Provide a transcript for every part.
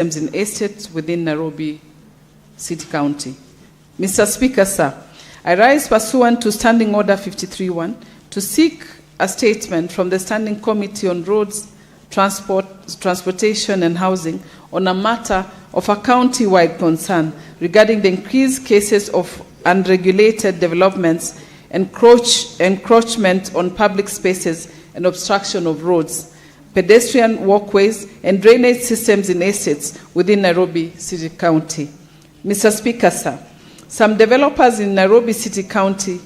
in estates within Nairobi City County. Mr. Speaker, sir, I rise pursuant to Standing Order 53-1 to seek a statement from the Standing Committee on Roads, Transportation and Housing on a matter of a county-wide concern regarding the increased cases of unregulated developments, encroachment on public spaces and obstruction of roads, pedestrian walkways and drainage systems in estates within Nairobi City County. Mr. Speaker, sir, some developers in Nairobi City County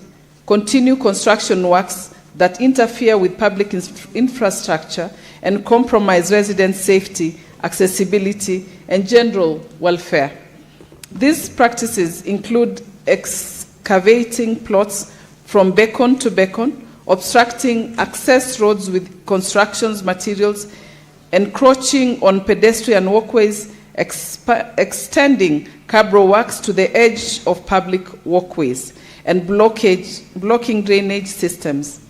continue construction works that interfere with public infrastructure and compromise resident safety, accessibility, and general welfare. These practices include excavating plots from beacon to beacon, obstructing access roads with construction materials, encroaching on pedestrian walkways, extending cabro works to the edge of public walkways, and blocking drainage systems.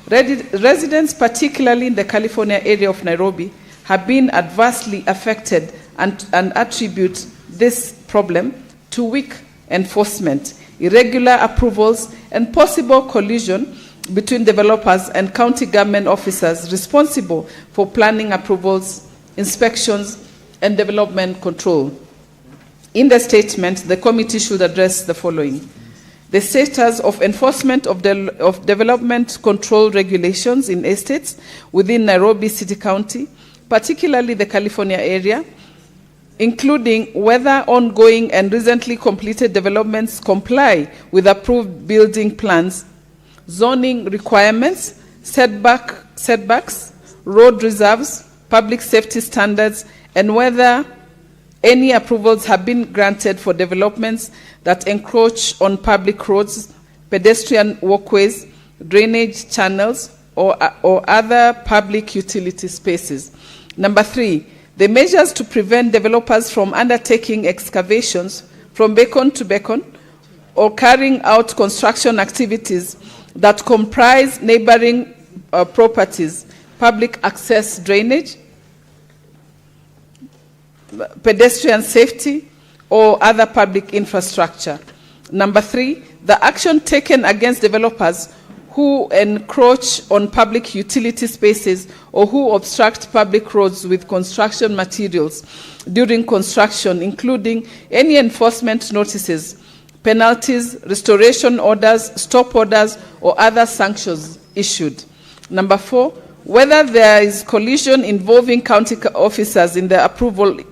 Residents, particularly in the California area of Nairobi, have been adversely affected and attribute this problem to weak enforcement, irregular approvals, and possible collusion between developers and county government officers responsible for planning approvals, inspections, and development control. In the statement, the committee should address the following: the status of enforcement of development control regulations in estates within Nairobi City County, particularly the California area, including whether ongoing and recently completed developments comply with approved building plans, zoning requirements, setbacks, road reserves, public safety standards, and whether any approvals have been granted for developments that encroach on public roads, pedestrian walkways, drainage channels, or other public utility spaces. Number 3, the measures to prevent developers from undertaking excavations from beacon to beacon or carrying out construction activities that comprise neighboring properties, public access drainage, pedestrian safety, or other public infrastructure. Number 3, the action taken against developers who encroach on public utility spaces or who obstruct public roads with construction materials during construction, including any enforcement notices, penalties, restoration orders, stop orders, or other sanctions issued. Number 4, whether there is collusion involving county officers in the approval,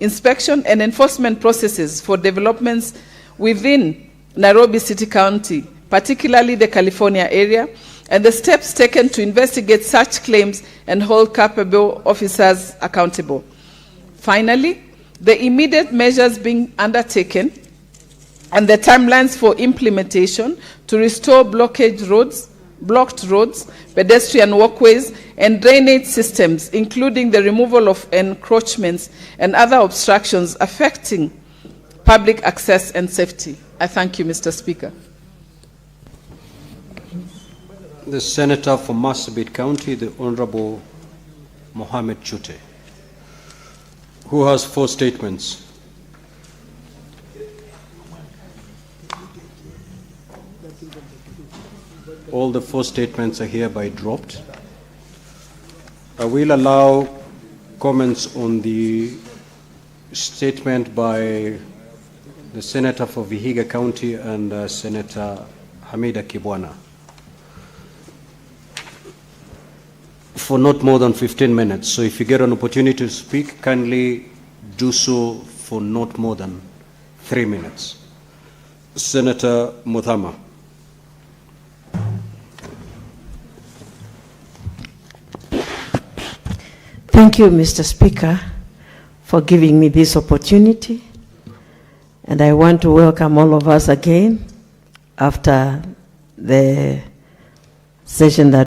inspection, and enforcement processes for developments within Nairobi City County, particularly the California area, and the steps taken to investigate such claims and hold capable officers accountable. Finally, the immediate measures being undertaken and the timelines for implementation to restore blocked roads, pedestrian walkways, and drainage systems, including the removal of encroachments and other obstructions affecting public access and safety. I thank you, Mr. Speaker. The Senator for Marsabit County, the Honorable Mohammed Chute, who has 4 statements. All the 4 statements are hereby dropped. I will allow comments on the statement by the Senator for Vihiga County and Senator Hamida Kibwana for not more than 15 minutes. So if you get an opportunity to speak, kindly do so for not more than 3 minutes. Senator Muthama. Thank you, Mr. Speaker, for giving me this opportunity. And I want to welcome all of us again after the session that